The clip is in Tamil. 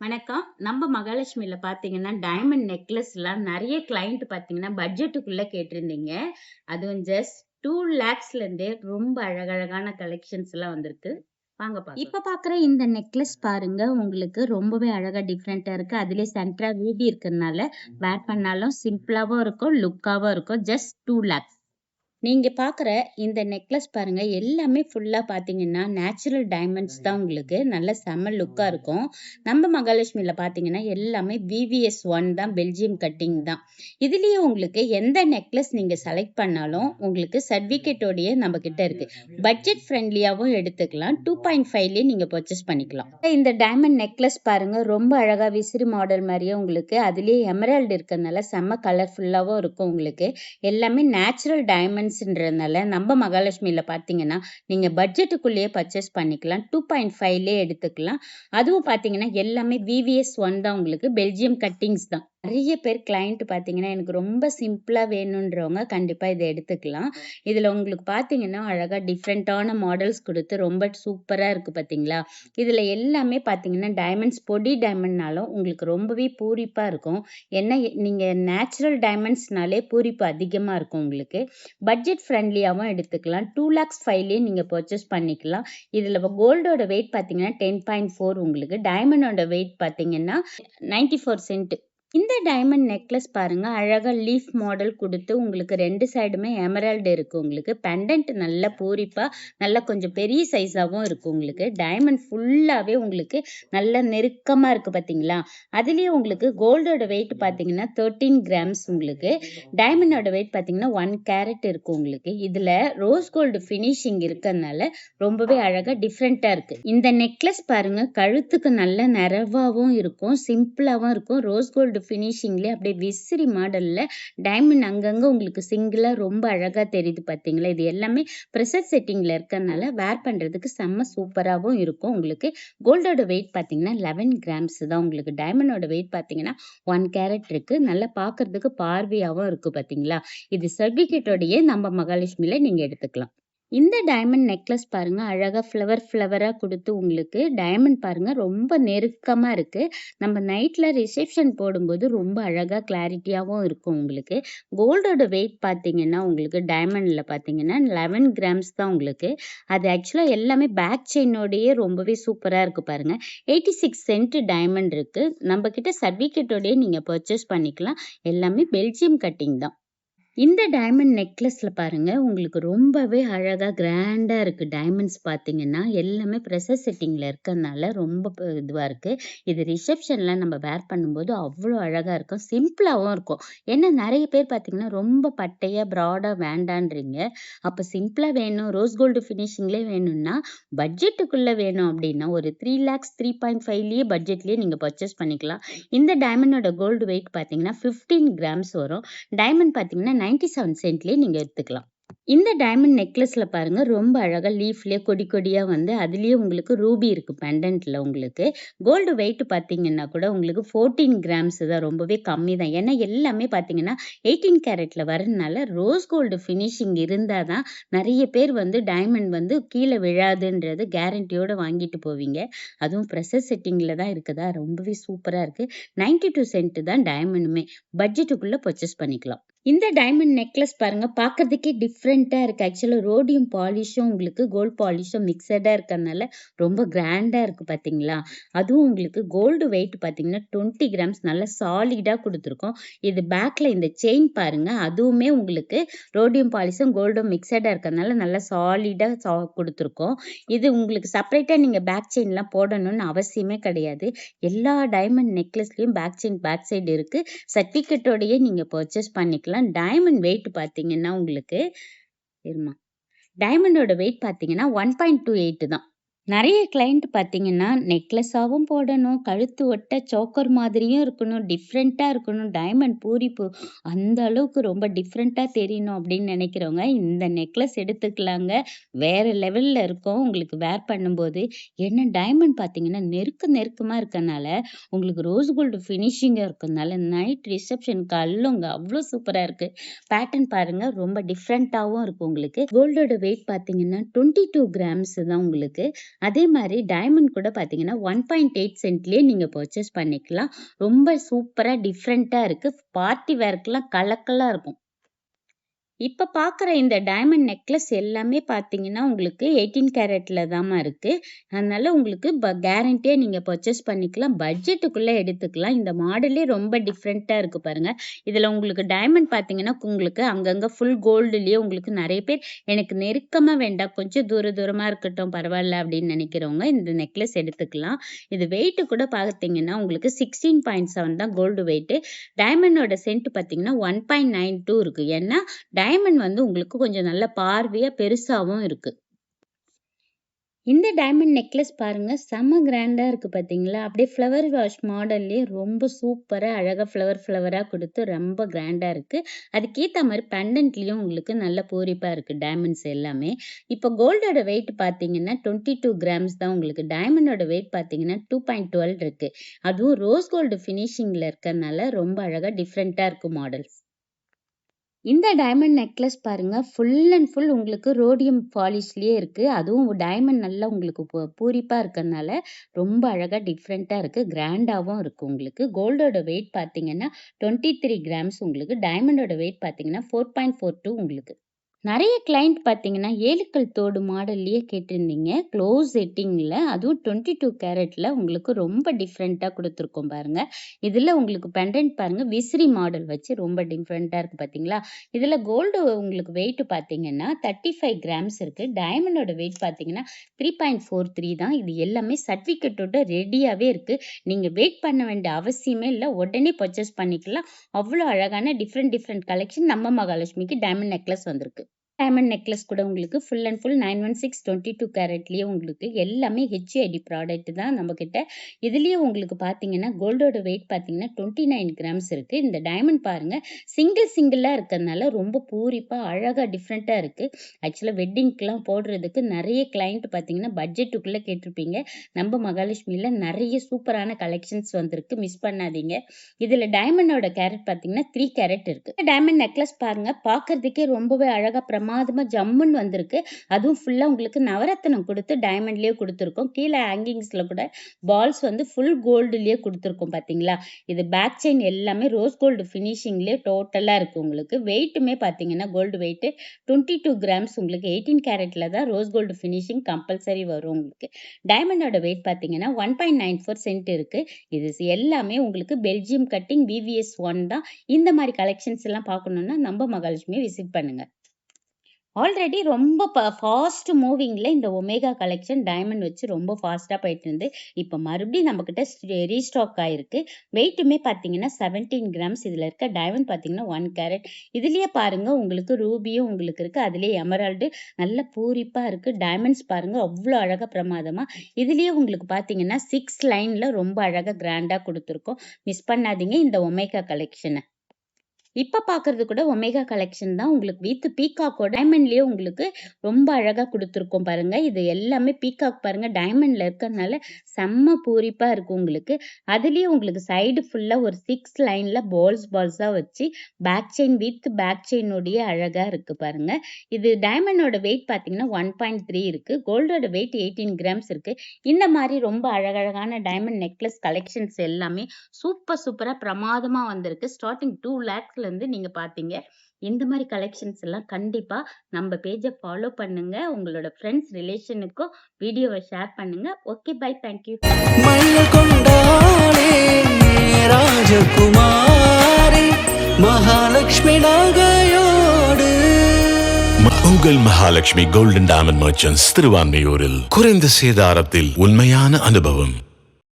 வணக்கம். நம்ம மகாலட்சுமில பார்த்தீங்கன்னா, டைமண்ட் நெக்லஸ்லாம் நெறைய கிளையண்ட் பார்த்தீங்கன்னா, பட்ஜெட்டுக்குள்ள கேட்டிருந்தீங்க. அதுவும் ஜஸ்ட் 2,00,000லேருந்தே ரொம்ப அழகழகான கலெக்ஷன்ஸ்லாம் வந்திருக்கு. வாங்க பார்க்கலாம். இப்ப பார்க்குற இந்த நெக்லஸ் பாருங்க, உங்களுக்கு ரொம்பவே அழகா டிஃப்ரெண்ட்டா இருக்கு. அதிலயே சென்டரா ரூபி இருக்கறனால, வேர் பண்ணாலும் சிம்பிளாவும் இருக்கும், லுக்காவும் இருக்கும். ஜஸ்ட் 2,00,000. நீங்க பார்க்குற இந்த நெக்லஸ் பாருங்க, எல்லாமே ஃபுல்லா பார்த்தீங்கன்னா, நேச்சுரல் டைமண்ட்ஸ் தான் உங்களுக்கு. நல்ல செம்ம லுக்கா இருக்கும். நம்ம மகாலட்சுமில பார்த்தீங்கன்னா, எல்லாமே VVS 1 தான், பெல்ஜியம் கட்டிங் தான். இதுலயே உங்களுக்கு எந்த நெக்லஸ் நீங்க செலக்ட் பண்ணாலும், உங்களுக்கு சர்டிஃபிகேட்டோடயே நம்ம கிட்ட இருக்கு. பட்ஜெட் ஃப்ரெண்ட்லியாவும் எடுத்துக்கலாம். 2.5லயே நீங்க பர்ச்சேஸ் பண்ணிக்கலாம். இந்த டைமண்ட் நெக்லஸ் பாருங்க, ரொம்ப அழகா விசிறி மாடல் மாரியே உங்களுக்கு, அதிலயே எமரால்டு இருக்கறனால செம்ம கலர்ஃபுல்லாவும் இருக்கும் உங்களுக்கு. எல்லாமே நேச்சுரல் டைமண்ட்ஸ்ன்றதுனால நம்ம மகாலட்சுமில பார்த்தீங்கன்னா, நீங்க பட்ஜெட்டுக்குள்ளேயே பர்ச்சேஸ் பண்ணிக்கலாம். 2.5லயே எடுத்துக்கலாம். அதுவும் பார்த்தீங்கன்னா, எல்லாமே VVS 1 தான் உங்களுக்கு. பெல்ஜியம் கட்டிங்ஸ் தான். நெறைய பேர் கிளையண்ட் பார்த்தீங்கன்னா, எனக்கு ரொம்ப சிம்பிளா வேணுன்றவங்க கண்டிப்பா இத எடுத்துக்கலாம். இதுல உங்களுக்கு பார்த்தீங்கன்னா, அழகா டிஃப்ரெண்ட்டான மாடல்ஸ் குடுத்து ரொம்ப சூப்பரா இருக்கு பார்த்தீங்களா? இதுல எல்லாமே பார்த்தீங்கன்னா, டைமண்ட்ஸ் பொடி டைமண்ட்னாலும் உங்களுக்கு ரொம்பவே பூரிப்பா இருக்கும். ஏன்னா, நீங்க நேச்சுரல் டைமண்ட்ஸ்னாலே பூரிப்பு அதிகமா இருக்கும் உங்களுக்கு. பட்ஜெட் ஃப்ரெண்ட்லியாவும் எடுத்துக்கலாம். 2,05,000லயே நீங்க பர்ச்சேஸ் பண்ணிக்கலாம். இதுல கோல்டோட வெயிட் பார்த்தீங்கன்னா, 10.4 உங்களுக்கு. டைமண்டோட வெயிட் பார்த்தீங்கன்னா, 94 சென்ட். இந்த டைமண்ட் நெக்லஸ் பாருங்க, அழகா லீஃப் மாடல் குடுத்து உங்களுக்கு 2 சைடுமே எமரால்டு இருக்கு உங்களுக்கு. பெண்டன்ட் நல்ல பூரிப்பா, நல்ல கொஞ்சம் பெரிய சைஸாவும் இருக்கு உங்களுக்கு. டைமண்ட் ஃபுல்லாவே உங்களுக்கு நல்ல நெருக்கமா இருக்கு பார்த்தீங்களா? அதுலயே உங்களுக்கு கோல்டோட வெயிட் பார்த்தீங்கன்னா, 13 கிராம்ஸ் உங்களுக்கு. டைமண்டோட வெயிட் பார்த்தீங்கன்னா, 1 கேரட் இருக்கு உங்களுக்கு. இதுல ரோஸ் கோல்டு ஃபினிஷிங் இருக்கறனால ரொம்பவே அழகா டிஃப்ரெண்ட்டா இருக்கு. இந்த நெக்லஸ் பாருங்க, கழுத்துக்கு நல்ல நெறவாவும் இருக்கும், சிம்பிளாவும் இருக்கும். ரோஸ் கோல்டு ஃபினிஷிங்லயே அப்படியே விசிறி மாடல்ல டைமண்ட் அங்கங்க உங்களுக்கு சிங்கிளா ரொம்ப அழகா தெரியுது பார்த்தீங்களா? இது எல்லாமே ப்ரெஷர் செட்டிங்ல இருக்கறனால வேர் பண்றதுக்கு செம்ம சூப்பராவும் இருக்கும் உங்களுக்கு. கோல்டோட வெயிட் பார்த்தீங்கன்னா, 11 கிராம்ஸ் தான் உங்களுக்கு. டைமண்டோட வெயிட் பார்த்தீங்கன்னா, 1 கேரட் இருக்கு. நல்லா பார்க்கறதுக்கு பார்வையாவும் இருக்கு பார்த்தீங்களா? இது சர்டிஃபிகேட்டோடயே நம்ம மகாலட்சுமில நீங்க எடுத்துக்கலாம். இந்த டைமண்ட் நெக்லஸ் பாருங்க, அழகா ஃப்ளவரா குடுத்து உங்களுக்கு டைமண்ட் பாருங்க ரொம்ப நெருக்கமா இருக்கு. நம்ம நைட்ல ரிசப்ஷன் போடும்போது ரொம்ப அழகா கிளாரிட்டியாவும் இருக்கும் உங்களுக்கு. கோல்டோட வெயிட் பார்த்தீங்கன்னா, உங்களுக்கு டைமண்ட்ல பார்த்தீங்கன்னா 11 கிராம்ஸ் தான் உங்களுக்கு. அது ஆக்சுவலா எல்லாமே பேக் செயினோடயே ரொம்பவே சூப்பரா இருக்கு பாருங்க. 86 சென்ட் டைமண்ட் இருக்கு. நம்ம கிட்ட சர்டிஃபிகேட்டோடயே நீங்க பர்ச்சேஸ் பண்ணிக்கலாம். எல்லாமே பெல்ஜியம் கட்டிங் தான். இந்த டைமண்ட் நெக்லஸ்ல பாருங்க, உங்களுக்கு ரொம்பவே அழகா கிராண்டா இருக்கு. டைமண்ட்ஸ் பார்த்தீங்கன்னா, எல்லாமே ப்ரெஷர் செட்டிங்ல இருக்கறனால ரொம்ப இதுவா இருக்கு. இது ரிசப்ஷன்ல நம்ம வேர் பண்ணும்போது அவ்ளோ அழகா இருக்கும். சிம்பிளாவும் இருக்கும். ஏன்னா நெறைய பேர் பார்த்தீங்கன்னா, ரொம்ப பட்டையா, ப்ராடா வேண்டான்றீங்க. அப்ப சிம்பிளா வேணும், ரோஸ் கோல்டு ஃபினிஷிங்லயே வேணும்னா, பட்ஜெட்டுக்குள்ள வேணும் அப்படின்னா, ஒரு 3,00,000 3.5லயே பட்ஜெட்லயே நீங்க பர்ச்சேஸ் பண்ணிக்கலாம். இந்த டைமண்டோட கோல்டு வெயிட் பார்த்தீங்கன்னா, 15 கிராம்ஸ் வரும். டைமண்ட் பார்த்தீங்கன்னா, 97 சென்ட்லயே நீங்க எடுத்துக்கலாம். இந்த டைமண்ட் நெக்லஸ்ல பாருங்க, ரொம்ப அழகா லீஃப்லயே கொடி கொடியா வந்து அதிலயே உங்களுக்கு ரூபி இருக்கு பெண்டன்ட்ல உங்களுக்கு. கோல்டு வெயிட் பார்த்தீங்கன்னா கூட உங்களுக்கு 14 கிராம்ஸ் தான். ரொம்பவே கம்மி தான். ஏன்னா எல்லாமே பார்த்தீங்கன்னா 18 கேரட்ல வரதுனால ரோஸ் கோல்டு ஃபினிஷிங் இருந்தா தான் நெறைய பேர் வந்து டைமண்ட் வந்து கீழ விழாதுன்றது கேரண்டியோட வாங்கிட்டு போவீங்க. அதுவும் ப்ரெஷர் செட்டிங்ல தான் இருக்குதா, ரொம்பவே சூப்பரா இருக்கு. 92 சென்ட் தான் டைமண்டுமே. பட்ஜெட்டுக்குள்ள பர்ச்சேஸ் பண்ணிக்கலாம். இந்த டைமண்ட் நெக்லஸ் பாருங்க, பார்க்கறதுக்கே டிஃப்ரெண்ட்டா இருக்கு. ஆக்சுவலா ரோடியம் பாலிஷும் உங்களுக்கு கோல்ட் பாலிஷும் மிக்ஸடா இருக்கறனால ரொம்ப கிராண்டா இருக்கு பார்த்தீங்களா? அதுவும் உங்களுக்கு கோல்டு வெயிட் பார்த்தீங்கன்னா, 20 கிராம்ஸ் நல்ல சாலிடா குடுத்துருக்கோம். இது பேக்ல இந்த செயின் பாருங்க, அதுவுமே உங்களுக்கு ரோடியம் பாலிஷும் கோல்டும் மிக்ஸடா இருக்கறனால நல்லா சாலிடா குடுத்துருக்கோம். இது உங்களுக்கு செப்பரேட்டா நீங்க பேக் செயின்லாம் போடணும்னு அவசியமே கிடையாது. எல்லா டைமண்ட் நெக்லஸ்லயும் பேக் செயின் பேக் சைடு இருக்கு. சர்டிஃபிகேட்டோடயே நீங்க பர்ச்சேஸ் பண்ணிக்கலாம். டைமண்ட் வெயிட் பார்த்தீங்கன்னா உங்களுக்கு இருமா டைமண்டோட வெயிட் பார்த்தீங்கன்னா 1.28 தான். நெறைய கிளையண்ட் பார்த்தீங்கன்னா, நெக்லஸாவும் போடணும், கழுத்து ஒட்ட சோக்கர் மாதிரியும் இருக்கணும், டிஃப்ரெண்ட்டா இருக்கணும், டைமண்ட் பூரிப்பு அந்த அளவுக்கு ரொம்ப டிஃப்ரெண்ட்டா தெரியணும் அப்படின்னு நெனைக்கிறவங்க, இந்த நெக்லஸ் எடுத்துக்கலாங்க. வேற லெவல்ல இருக்கும் உங்களுக்கு வேர் பண்ணும்போது. ஏன்னா டைமண்ட் பார்த்தீங்கன்னா, நெருக்கமா இருக்கனால, உங்களுக்கு ரோஸ் கோல்டு ஃபினிஷிங்கா இருக்கனால, நைட் ரிசப்ஷனுக்கு அள்ளுங்க. அவ்ளோ சூப்பரா இருக்கு. பேட்டர்ன் பாருங்க, ரொம்ப டிஃப்ரெண்ட்டாவும் இருக்கு உங்களுக்கு. கோல்டோட வெயிட் பார்த்தீங்கன்னா, 22 கிராம்ஸ் தான் உங்களுக்கு. அதே மாதிரி டைமண்ட் கூட பார்த்தீங்கன்னா 1.8 சென்ட்லயே நீங்க பர்ச்சேஸ் பண்ணிக்கலாம். ரொம்ப சூப்பரா டிஃப்ரெண்ட்டா இருக்கு. பார்ட்டி வேர்க்குலாம் கலக்கலா இருக்கும். இப்ப பார்க்குற இந்த டைமண்ட் நெக்லஸ் எல்லாமே பார்த்தீங்கன்னா, உங்களுக்கு 18 கேரட்ல தாம்மா இருக்கு. அதனால உங்களுக்கு கேரண்டியா நீங்க பர்ச்சேஸ் பண்ணிக்கலாம். பட்ஜெட்டுக்குள்ள எடுத்துக்கலாம். இந்த மாடலே ரொம்ப டிஃப்ரெண்ட்டா இருக்கு பாருங்க. இதுல உங்களுக்கு டைமண்ட் பார்த்தீங்கன்னா, உங்களுக்கு அங்கங்க ஃபுல் கோல்டுலயே உங்களுக்கு நெறைய பேர் எனக்கு நெருக்கமா வேண்டாம், கொஞ்சம் தூரமா இருக்கட்டும் பரவால்ல அப்படின்னு நெனைக்கிறவங்க இந்த நெக்லஸ் எடுத்துக்கலாம். இது வெயிட் கூட பார்த்தீங்கன்னா, உங்களுக்கு 16.7 தான் கோல்டு வெயிட். டைமண்டோட சென்ட் பார்த்தீங்கன்னா 1.92 இருக்கு. ஏன்னா டைமண்ட் வந்து உங்களுக்கு கொஞ்சம் நல்ல பார்வையா பெருசாவும் இருக்கு. இந்த டைமண்ட் நெக்லஸ் பாருங்க செம்ம கிராண்டா இருக்கு பாத்தீங்களா? அப்படியே ஃப்ளவர் வாஷ் மாடல்லயே ரொம்ப சூப்பரா அழகா ஃப்ளவரா கொடுத்து ரொம்ப கிராண்டா இருக்கு. அதுக்கேத்த மாதிரி பெண்டன்ட்லயும் உங்களுக்கு நல்ல பூரிப்பா இருக்கு டைமண்ட்ஸ் எல்லாமே. இப்போ கோல்டோட வெயிட் பாத்தீங்கன்னா 22 கிராம்ஸ் தான் உங்களுக்கு. டைமண்டோட வெயிட் பாத்தீங்கன்னா 2.12 இருக்கு. அதுவும் ரோஸ் கோல்டு ஃபினிஷிங்ல இருக்கறனால ரொம்ப அழகா டிஃப்ரெண்டா இருக்கு மாடல்ஸ். இந்த டைமண்ட் நெக்லஸ் பாருங்க ஃபுல் அண்ட் ஃபுல் உங்களுக்கு ரோடியம் பாலிஷ்லயே இருக்கு. அதுவும் டைமண்ட் நல்லா உங்களுக்கு பூரிப்பா இருக்கறனால ரொம்ப அழகா டிஃப்ரெண்ட்டா இருக்கு. கிராண்டாவும் இருக்கு உங்களுக்கு. கோல்டோட வெயிட் பார்த்தீங்கன்னா 23 கிராம்ஸ் உங்களுக்கு. டைமண்டோட வெயிட் பார்த்தீங்கன்னா 4.42 உங்களுக்கு. நெறைய கிளையண்ட் பார்த்தீங்கன்னா, 7 கல் தோடு மாடல்லயே கேட்டிருந்தீங்க. க்ளோஸ் செட்டிங்ல அதுவும் 22 கேரட்ல உங்களுக்கு ரொம்ப டிஃப்ரெண்ட்டா குடுத்துருக்கோம் பாருங்க. இதுல உங்களுக்கு பெண்டன்ட் பாருங்க விசிறி மாடல் வச்சு ரொம்ப டிஃப்ரெண்ட்டா இருக்கு பார்த்தீங்களா? இதுல கோல்டு உங்களுக்கு வெயிட் பார்த்தீங்கன்னா 35 கிராம்ஸ் இருக்கு. டைமண்டோட வெயிட் பார்த்தீங்கன்னா 3.43 தான். இது எல்லாமே சர்டிஃபிகேட்டோட ரெடியாவே இருக்கு. நீங்க வெயிட் பண்ண வேண்டிய அவசியமே இல்ல. உடனே பர்ச்சேஸ் பண்ணிக்கலாம். அவ்ளோ அழகான டிஃப்ரெண்ட் கலெக்ஷன் நம்ம மகாலட்சுமிக்கு டைமண்ட் நெக்லஸ் வந்திருக்கு. டைமண்ட் நெக்லஸ் கூட உங்களுக்கு ஃபுல் அண்ட் ஃபுல் 916 22 கேரட்லயே உங்களுக்கு எல்லாமே ஹெச்ஐடி ப்ராடக்ட் தான் நம்மகிட்ட. இதுலயே உங்களுக்கு பார்த்தீங்கன்னா, கோல்டோட வெயிட் பார்த்தீங்கன்னா 29 கிராம்ஸ் இருக்கு. இந்த டைமண்ட் பாருங்க சிங்கிளா இருக்கறனால ரொம்ப பூரிப்பா அழகா டிஃப்ரெண்ட்டா இருக்கு. ஆக்சுவலா வெட்டிங்க்குலாம் போடுறதுக்கு நெறைய கிளையண்ட் பார்த்தீங்கன்னா, பட்ஜெட்டுக்குள்ள கேட்டிருப்பீங்க. நம்ம மகாலட்சுமில நெறைய சூப்பரான கலெக்ஷன்ஸ் வந்திருக்கு. மிஸ் பண்ணாதீங்க. இதுல டைமண்டோட கேரட் பார்த்தீங்கன்னா 3 கேரட் இருக்கு. டைமண்ட் நெக்லஸ் பாருங்க பார்க்கறதுக்கே ரொம்பவே அழகா பிரமாதமா ஜம்முன்னு வந்திருக்கு. அதுவும் ஃபுல்லா உங்களுக்கு நவரத்தினம் கொடுத்து டைமண்ட்லயே கொடுத்துருக்கோம். கீழே ஹேங்கிங்ஸ்ல கூட பால்ஸ் வந்து ஃபுல் கோல்டுலயே கொடுத்துருக்கோம் பாத்தீங்களா? இது பேக் செயின் எல்லாமே ரோஸ் கோல்டு ஃபினிஷிங்லயே டோட்டலா இருக்கு உங்களுக்கு. வெயிட்டுமே பாத்தீங்கன்னா கோல்டு வெயிட் 22 கிராம்ஸ் உங்களுக்கு. 18 கேரட்ல தான் ரோஸ் கோல்டு ஃபினிஷிங் கம்பல்சரி வரும் உங்களுக்கு. டைமண்டோட வெயிட் பாத்தீங்கன்னா 1.94 சென்ட் இருக்கு. இது எல்லாமே உங்களுக்கு பெல்ஜியம் கட்டிங் VVS 1 தான். இந்த மாதிரி கலெக்ஷன்ஸ் எல்லாம் பார்க்கணும்னா நம்ம மகாலட்சுமியை விசிட் பண்ணுங்க. ஆல்ரெடி ரொம்ப ஃபாஸ்ட் மூவிங்ல இந்த ஒமேகா கலெக்ஷன் டைமண்ட் வச்சு ரொம்ப ஃபாஸ்டா போயிட்டு இருந்து இப்போ மறுபடியும் நம்ம கிட்ட ரீஸ்டாக் ஆயிருக்கு. வெயிட்டுமே பாத்தீங்கன்னா 17 கிராம்ஸ். இதுல இருக்க டைமண்ட் பாத்தீங்கன்னா 1 கேரட். இதுலயே பாருங்க உங்களுக்கு ரூபியும் உங்களுக்கு இருக்கு. அதுலயே எமரால்டு நல்ல பூரிப்பா இருக்கு. டைமண்ட்ஸ் பாருங்க அவ்வளோ அழகா பிரமாதமா. இதுலயே உங்களுக்கு பாத்தீங்கன்னா 6 லைன்ல ரொம்ப அழகா கிராண்டா கொடுத்துருக்கோம். மிஸ் பண்ணாதீங்க இந்த ஒமேகா கலெக்ஷனை. இப்ப பாக்குறது கூட ஒமேகா கலெக்ஷன் தான் உங்களுக்கு வித் பீகாக்கோட டைமண்ட்லயே உங்களுக்கு ரொம்ப அழகா கொடுத்துருக்கோம் பாருங்க. இது எல்லாமே பீகாக் பாருங்க டைமண்ட்ல இருக்கறனால செம்ம பூரிப்பா இருக்கு உங்களுக்கு. அதுலயே உங்களுக்கு சைடு ஃபுல்லா ஒரு 6 லைன்ல பால்ஸா வச்சு பேக் செயின் வித் பேக் செயினோடய அழகா இருக்கு பாருங்க. இது டைமண்டோட வெயிட் பாத்தீங்கன்னா 1.3 இருக்கு. கோல்டோட வெயிட் 18 கிராம்ஸ் இருக்கு. இந்த மாதிரி ரொம்ப அழகழகான டைமண்ட் நெக்லஸ் கலெக்ஷன்ஸ் எல்லாமே சூப்பரா பிரமாதமா வந்திருக்கு. ஸ்டார்டிங் 2 lakhsல இருந்து நீங்க பாத்தீங்க. இந்த மாதிரி கலெக்ஷன்ஸ் எல்லாம் கண்டிப்பா நம்ம பேஜை ஃபாலோ பண்ணுங்க. உங்களோட ஃப்ரெண்ட்ஸ் ரிலேஷனுக்கும் வீடியோவை ஷேர் பண்ணுங்க. Okay bye. தேங்க்யூ. ராஜகுமாரி மகாலட்சுமி நகையோடு உங்கள் மகாலட்சுமி கோல்டன் டைமண்ட் மர்ச்சன்ட்ஸ் திருவான்மையூரில் குறைந்த சேதாரத்தில் உண்மையான அனுபவம்.